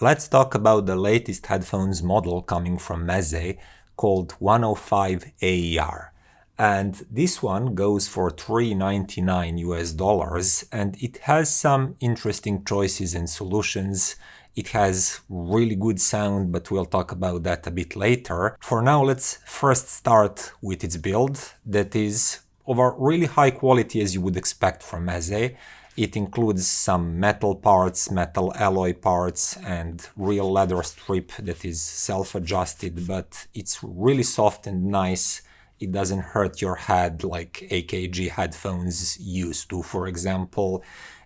Let's talk about the latest headphones model coming from Meze called 105 AER. And this one goes for $399 US, and it has some interesting choices and solutions. It has really good sound, but we'll talk about that a bit later. For now, let's first start with its build that is of a really high quality as you would expect from Meze. It includes some metal parts, metal alloy parts, and real leather strip that is self-adjusted, but it's really soft and nice. It doesn't hurt your head like AKG headphones used to, for example.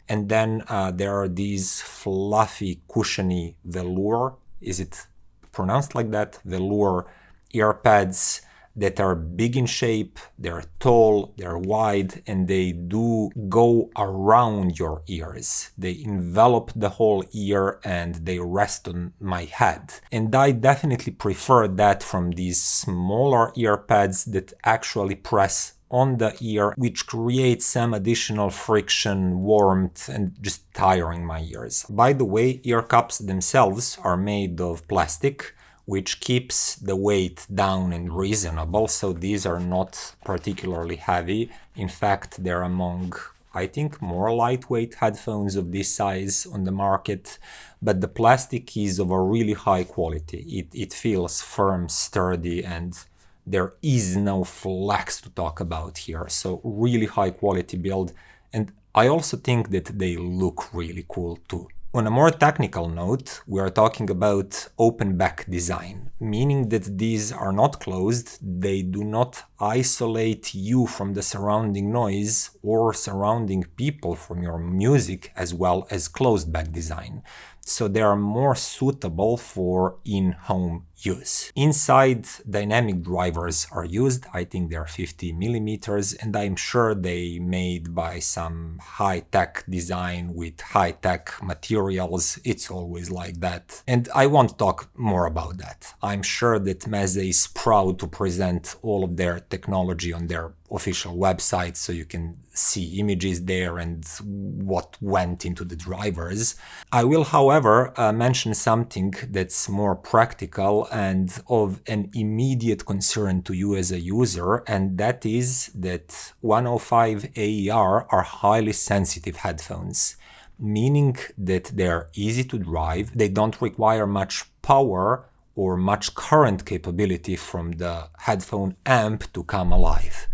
And then there are these fluffy, cushiony velour, is it pronounced like that? Velour earpads that are big in shape, they're tall, they're wide, and they do go around your ears. They envelop the whole ear and they rest on my head. And I definitely prefer that from these smaller earpads that actually press on the ear, which creates some additional friction, warmth, and just tiring my ears. By the way, ear cups themselves are made of plastic, which keeps the weight down and reasonable, so these are not particularly heavy. In fact, they're among, I think, more lightweight headphones of this size on the market, but the plastic is of a really high quality. It feels firm, sturdy, and there is no flex to talk about here, so really high quality build, and I also think that they look really cool too. On a more technical note, we are talking about open back design, meaning that these are not closed, they do not isolate you from the surrounding noise or surrounding people from your music, as well as closed back design. So they are more suitable for in-home use. Inside, dynamic drivers are used. I think they're 50 millimeters, and I'm sure they made by some high-tech design with high-tech materials. It's always like that. And I won't talk more about that. I'm sure that Meze is proud to present all of their technology on their official website, so you can see images there and what went into the drivers. I will, however, mention something that's more practical and of an immediate concern to you as a user, and that is that 105 AER are highly sensitive headphones, meaning that they're easy to drive, they don't require much power or much current capability from the headphone amp to come alive.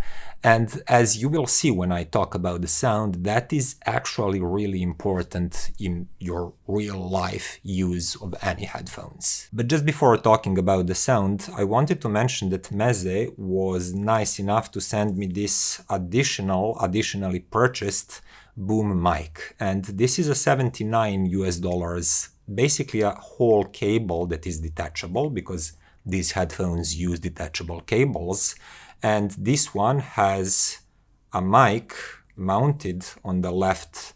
And as you will see when I talk about the sound, that is actually really important in your real life use of any headphones. But just before talking about the sound, I wanted to mention that Meze was nice enough to send me this additionally purchased boom mic. And this is a $79 US, basically a whole cable that is detachable, because these headphones use detachable cables. And this one has a mic mounted on the left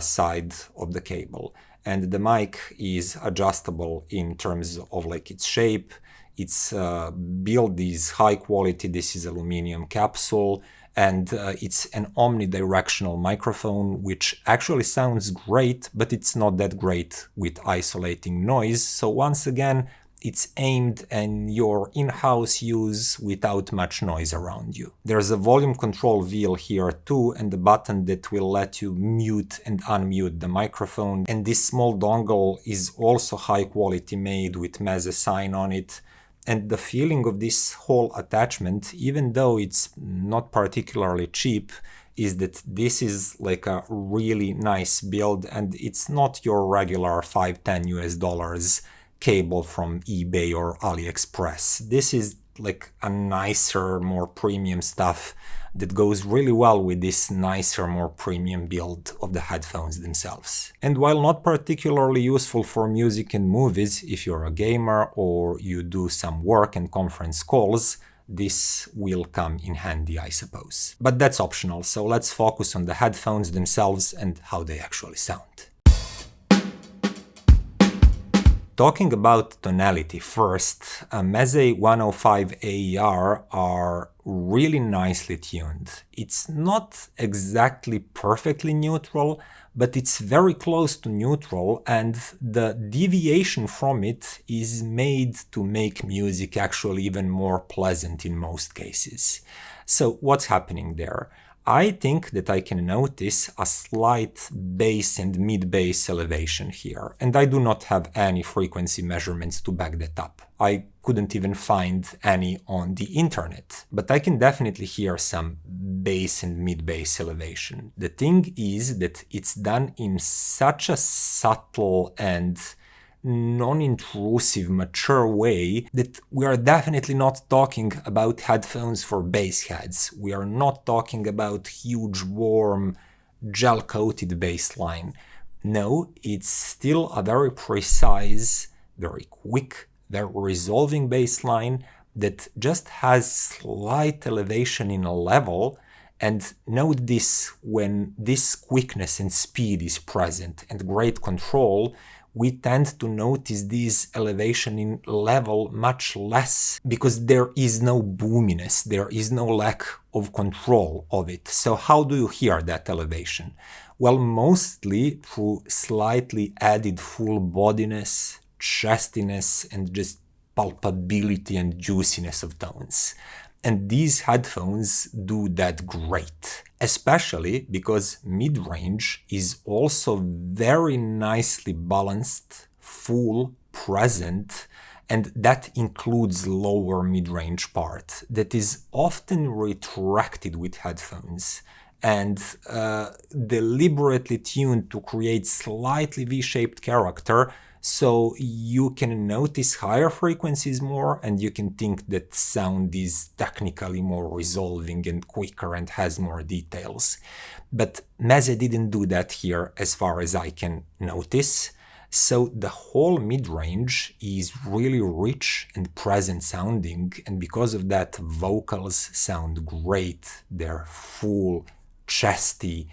side of the cable. And the mic is adjustable in terms of like its shape. Its build is high quality. This is aluminum capsule. And it's an omnidirectional microphone, which actually sounds great, but it's not that great with isolating noise. So once again, it's aimed at your in-house use without much noise around you. There's a volume control wheel here too, and a button that will let you mute and unmute the microphone. And this small dongle is also high quality, made with Meze sign on it. And the feeling of this whole attachment, even though it's not particularly cheap, is that this is like a really nice build, and it's not your regular $5-10 US cable from eBay or AliExpress. This is like a nicer, more premium stuff that goes really well with this nicer, more premium build of the headphones themselves. And while not particularly useful for music and movies, if you're a gamer or you do some work and conference calls, this will come in handy, I suppose. But that's optional, so let's focus on the headphones themselves and how they actually sound. Talking about tonality first, Meze 105 AER are really nicely tuned. It's not exactly perfectly neutral, but it's very close to neutral, and the deviation from it is made to make music actually even more pleasant in most cases. So what's happening there? I think that I can notice a slight bass and mid-bass elevation here, and I do not have any frequency measurements to back that up. I couldn't even find any on the internet, but I can definitely hear some bass and mid-bass elevation. The thing is that it's done in such a subtle and non-intrusive, mature way that we are definitely not talking about headphones for bass heads. We are not talking about huge, warm, gel-coated bass line. No, it's still a very precise, very quick, very resolving bass line that just has slight elevation in a level. And note this, when this quickness and speed is present and great control, we tend to notice this elevation in level much less because there is no boominess, there is no lack of control of it. So how do you hear that elevation? Well, mostly through slightly added full bodiness, chestiness, and just palpability and juiciness of tones. And these headphones do that great, especially because mid-range is also very nicely balanced, full, present, and that includes lower mid-range part that is often retracted with headphones and deliberately tuned to create slightly V-shaped character, so you can notice higher frequencies more and you can think that sound is technically more resolving and quicker and has more details. But Meze didn't do that here as far as I can notice. So the whole mid-range is really rich and present sounding, and because of that vocals sound great. They're full, chesty,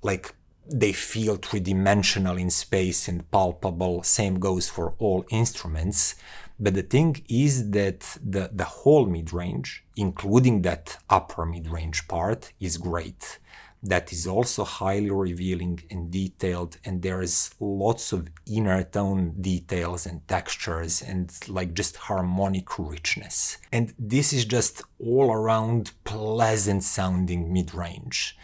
like they feel three-dimensional in space and palpable. Same goes for all instruments. But the thing is that the whole mid-range, including that upper mid-range part, is great. That is also highly revealing and detailed, and there is lots of inner tone details and textures and like just harmonic richness. And this is just all around pleasant sounding mid-range.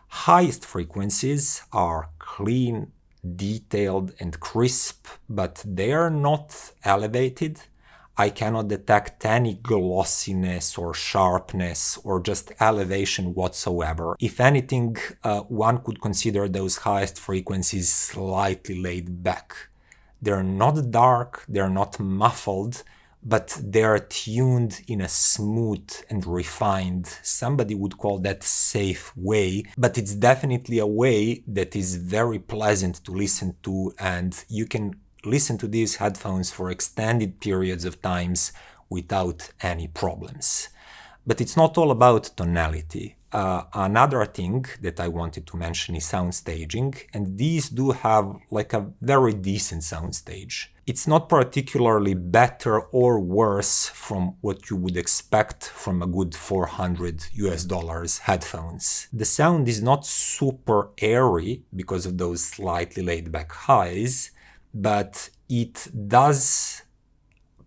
Highest frequencies are clean, detailed, and crisp, but they are not elevated. I cannot detect any glossiness or sharpness or just elevation whatsoever. If anything, one could consider those highest frequencies slightly laid back. They're not dark, they're not muffled, but they're tuned in a smooth and refined, somebody would call that safe way, but it's definitely a way that is very pleasant to listen to, and you can listen to these headphones for extended periods of times without any problems. But it's not all about tonality. Another thing that I wanted to mention is sound staging, and these do have like a very decent sound stage. It's not particularly better or worse from what you would expect from a good $400 headphones. The sound is not super airy because of those slightly laid back highs, but it does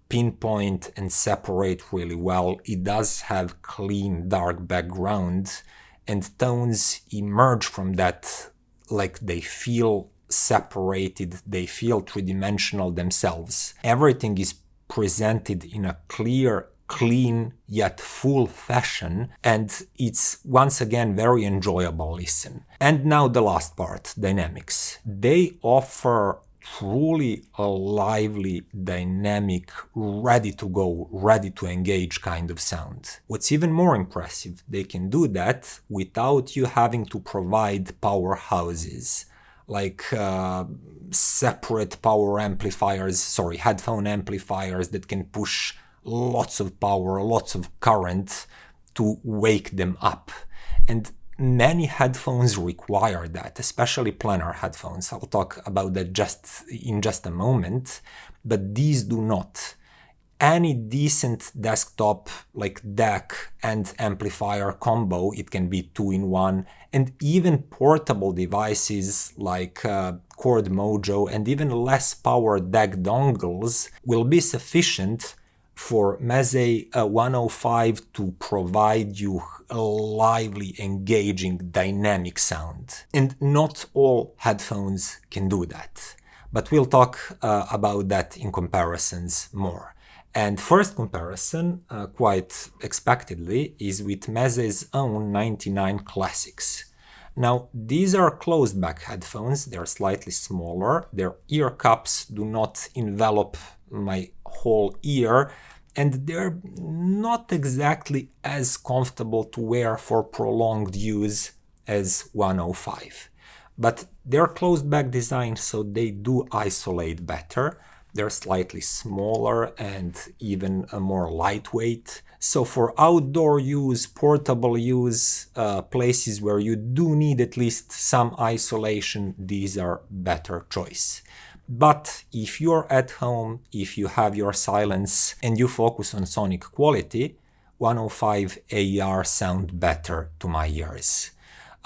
pinpoint and separate really well. It does have clean dark background, and tones emerge from that like they feel separated, they feel three-dimensional themselves. Everything is presented in a clear, clean, yet full fashion, and it's once again very enjoyable listen. And now the last part, dynamics. They offer truly a lively, dynamic, ready to go, ready to engage kind of sound. What's even more impressive, they can do that without you having to provide powerhouses, like separate power amplifiers, headphone amplifiers that can push lots of power, lots of current to wake them up. And many headphones require that, especially planar headphones. I'll talk about that in just a moment, but these do not. Any decent desktop like DAC and amplifier combo, it can be 2-in-1, and even portable devices like Cord Mojo and even less powered DAC dongles will be sufficient for Meze 105 to provide you a lively, engaging, dynamic sound. And not all headphones can do that. But we'll talk about that in comparisons more. And first comparison, quite expectedly, is with Meze's own 99 Classics. Now, these are closed-back headphones. They're slightly smaller. Their ear cups do not envelop my whole ear, and they're not exactly as comfortable to wear for prolonged use as 105. But they're closed-back design, so they do isolate better. They're slightly smaller and even more lightweight. So for outdoor use, portable use, places where you do need at least some isolation, these are better choice. But if you're at home, if you have your silence and you focus on sonic quality, 105 AER sound better to my ears.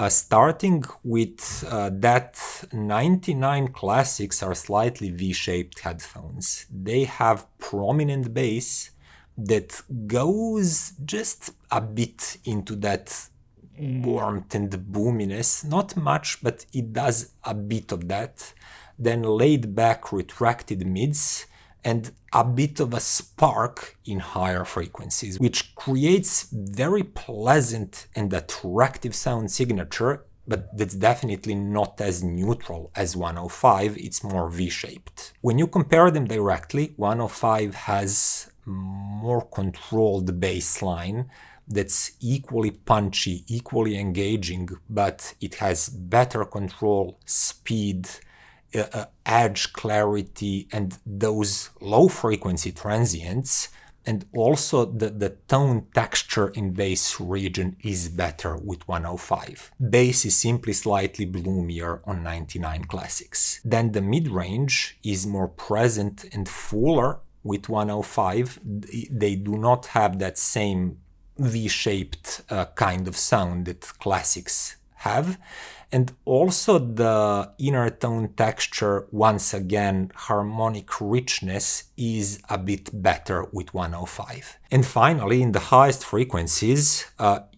Starting with that 99 Classics are slightly V-shaped headphones. They have prominent bass that goes just a bit into that warmth and boominess. Not much, but it does a bit of that. Then laid back retracted mids and a bit of a spark in higher frequencies, which creates very pleasant and attractive sound signature, but that's definitely not as neutral as 105, it's more V-shaped. When you compare them directly, 105 has more controlled bass line that's equally punchy, equally engaging, but it has better control, speed, edge clarity, and those low frequency transients, and also the tone texture in bass region is better with 105. Bass is simply slightly bloomier on 99 Classics. Then the mid-range is more present and fuller with 105. They do not have that same V-shaped kind of sound that Classics have. And also the inner tone texture, once again, harmonic richness is a bit better with 105. And finally, in the highest frequencies,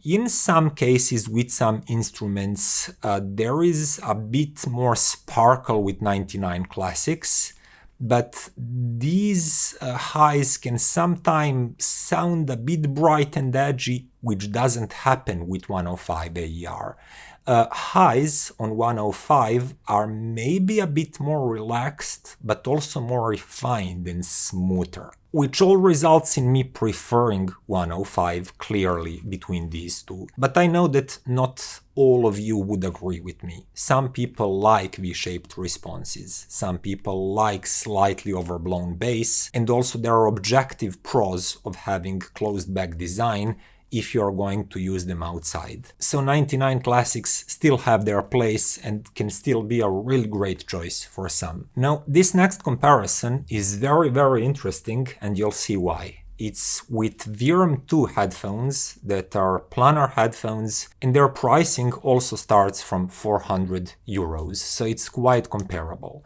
in some cases with some instruments, there is a bit more sparkle with 99 Classics, but these highs can sometimes sound a bit bright and edgy, which doesn't happen with 105 AER. Highs on 105 are maybe a bit more relaxed, but also more refined and smoother, which all results in me preferring 105 clearly between these two. But I know that not all of you would agree with me. Some people like V-shaped responses, some people like slightly overblown bass, and also there are objective pros of having closed-back design if you're going to use them outside. So 99 Classics still have their place and can still be a really great choice for some. Now, this next comparison is very, very interesting, and you'll see why. It's with Verum 2 headphones that are planar headphones, and their pricing also starts from 400 euros, so it's quite comparable.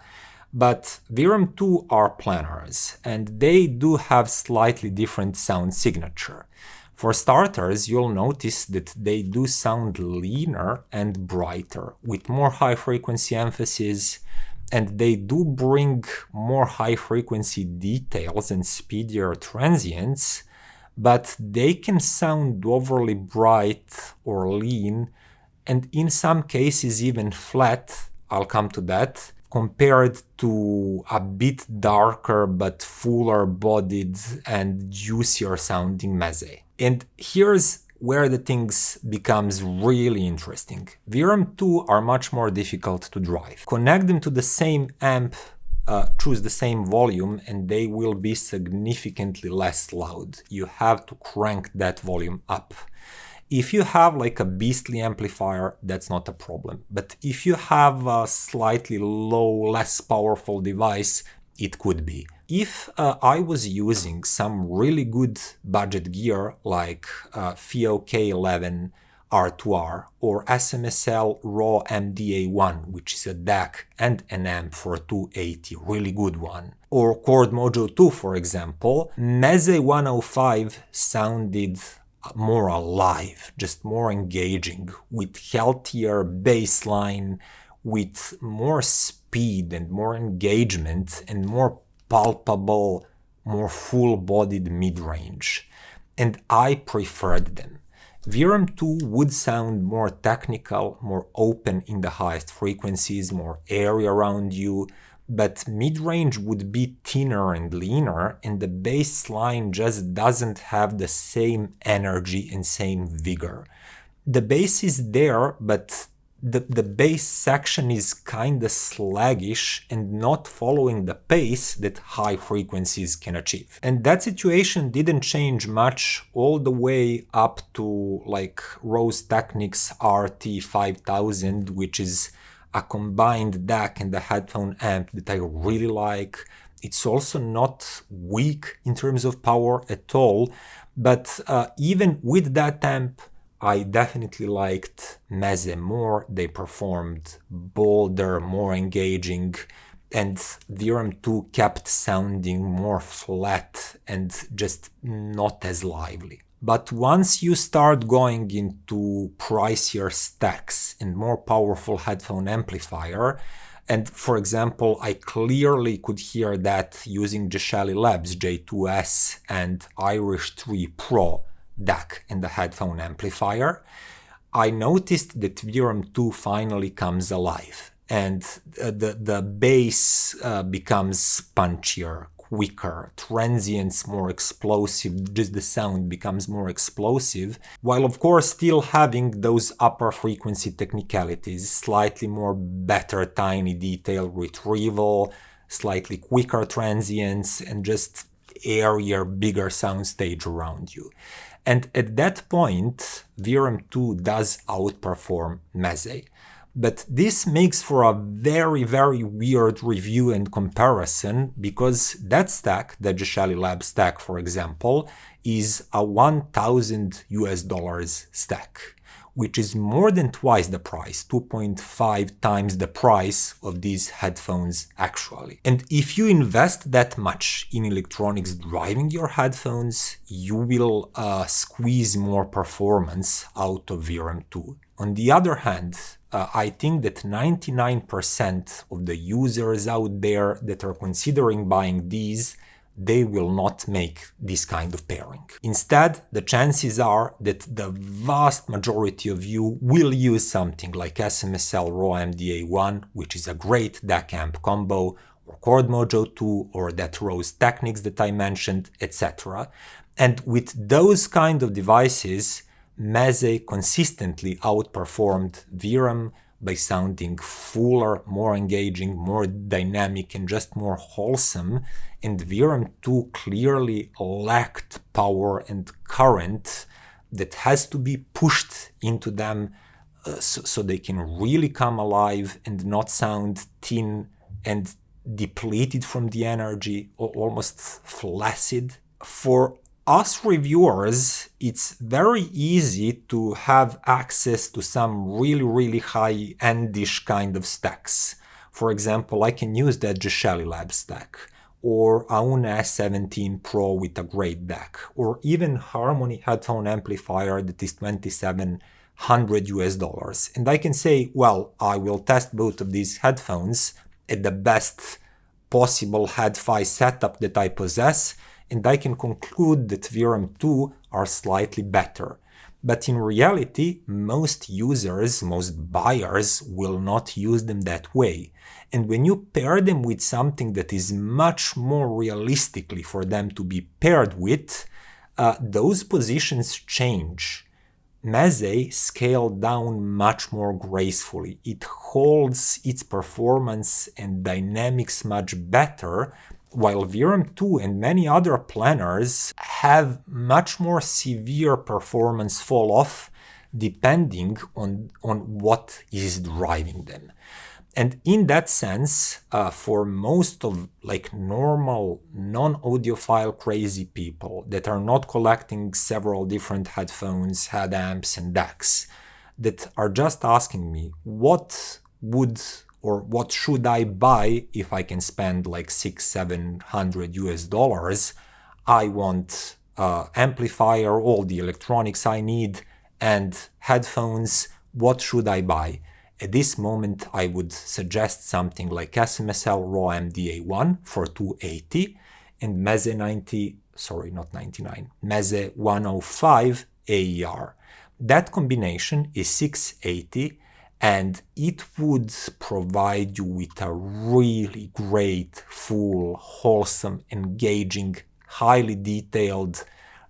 But Verum 2 are planars, and they do have slightly different sound signature. For starters, you'll notice that they do sound leaner and brighter, with more high-frequency emphasis, and they do bring more high-frequency details and speedier transients, but they can sound overly bright or lean, and in some cases even flat, I'll come to that, compared to a bit darker but fuller bodied and juicier sounding Meze. And here's where the things becomes really interesting. Verum 2 are much more difficult to drive. Connect them to the same amp, choose the same volume, and they will be significantly less loud. You have to crank that volume up. If you have like a beastly amplifier, that's not a problem. But if you have a slightly low, less powerful device, it could be. If I was using some really good budget gear like FIO K11 R2R or SMSL Raw MDA1, which is a DAC and an amp for 280, really good one, or Chord Mojo 2, for example, Meze 105 sounded more alive, just more engaging, with healthier bass line, with more speed and more engagement and more palpable, more full-bodied mid-range. And I preferred them. Verum 2 would sound more technical, more open in the highest frequencies, more airy around you, but mid-range would be thinner and leaner, and the bass line just doesn't have the same energy and same vigor. The bass is there, but the bass section is kinda sluggish and not following the pace that high frequencies can achieve. And that situation didn't change much all the way up to like Rose Technics RT5000, which is a combined DAC and a headphone amp that I really like. It's also not weak in terms of power at all, but even with that amp, I definitely liked Meze more. They performed bolder, more engaging, and Verum 2 kept sounding more flat and just not as lively. But once you start going into pricier stacks and more powerful headphone amplifier, and for example, I clearly could hear that using Geshelli Labs J2S and Irish 3 Pro DAC and the headphone amplifier, I noticed that Verum 2 finally comes alive, and the bass becomes punchier, quicker, transients more explosive, just the sound becomes more explosive, while of course still having those upper frequency technicalities, slightly more better tiny detail retrieval, slightly quicker transients, and just airier, bigger soundstage around you. And at that point, Verum 2 does outperform Meze. But this makes for a very, very weird review and comparison, because that stack, the Geshelli Lab stack, for example, is a $1,000 stack, which is more than twice the price, 2.5 times the price of these headphones actually. And if you invest that much in electronics driving your headphones, you will squeeze more performance out of Verum 2. On the other hand, I think that 99% of the users out there that are considering buying these, they will not make this kind of pairing. Instead, the chances are that the vast majority of you will use something like SMSL Raw MDA1, which is a great DAC amp combo, or Chord Mojo 2, or that Rose Technics that I mentioned, etc. And with those kind of devices, Meze consistently outperformed Verum by sounding fuller, more engaging, more dynamic, and just more wholesome, and Verum 2 clearly lacked power and current that has to be pushed into them so they can really come alive and not sound thin and depleted from the energy, or almost flaccid. For us reviewers, it's very easy to have access to some really high-endish kind of stacks. For example, I can use that Geshelli Lab stack, or Auna S17 Pro with a great DAC, or even Harmony headphone amplifier that is $2,700. And I can say, well, I will test both of these headphones at the best possible hi-fi setup that I possess, and I can conclude that Verum 2 are slightly better. But in reality, most users, most buyers will not use them that way. And when you pair them with something that is much more realistically for them to be paired with, those positions change. Meze scaled down much more gracefully. It holds its performance and dynamics much better, while Verum 2 and many other planners have much more severe performance fall-off depending on what is driving them. And in that sense, for most of like normal non-audiophile crazy people that are not collecting several different headphones, headamps, and DACs, that are just asking me what would or what should I buy if I can spend like $600-700 US. I want amplifier, all the electronics I need, and headphones. What should I buy? At this moment, I would suggest something like SMSL Raw MDA1 for $280 and Meze 105 AER. That combination is $680, and it would provide you with a really great, full, wholesome, engaging, highly detailed,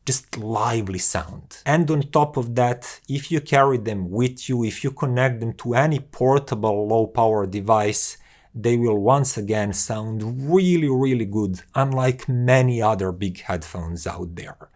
just lively sound. And on top of that, if you carry them with you, if you connect them to any portable low-power device, they will once again sound really, really good, unlike many other big headphones out there.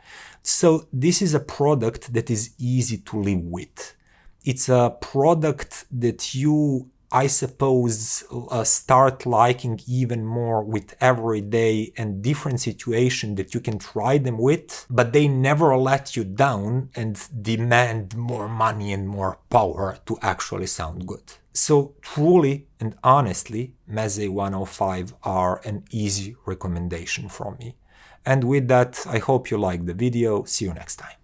So this is a product that is easy to live with. It's a product that you, I suppose, start liking even more with every day and different situation that you can try them with, but they never let you down and demand more money and more power to actually sound good. So truly and honestly, Meze 105 are an easy recommendation from me. And with that, I hope you liked the video. See you next time.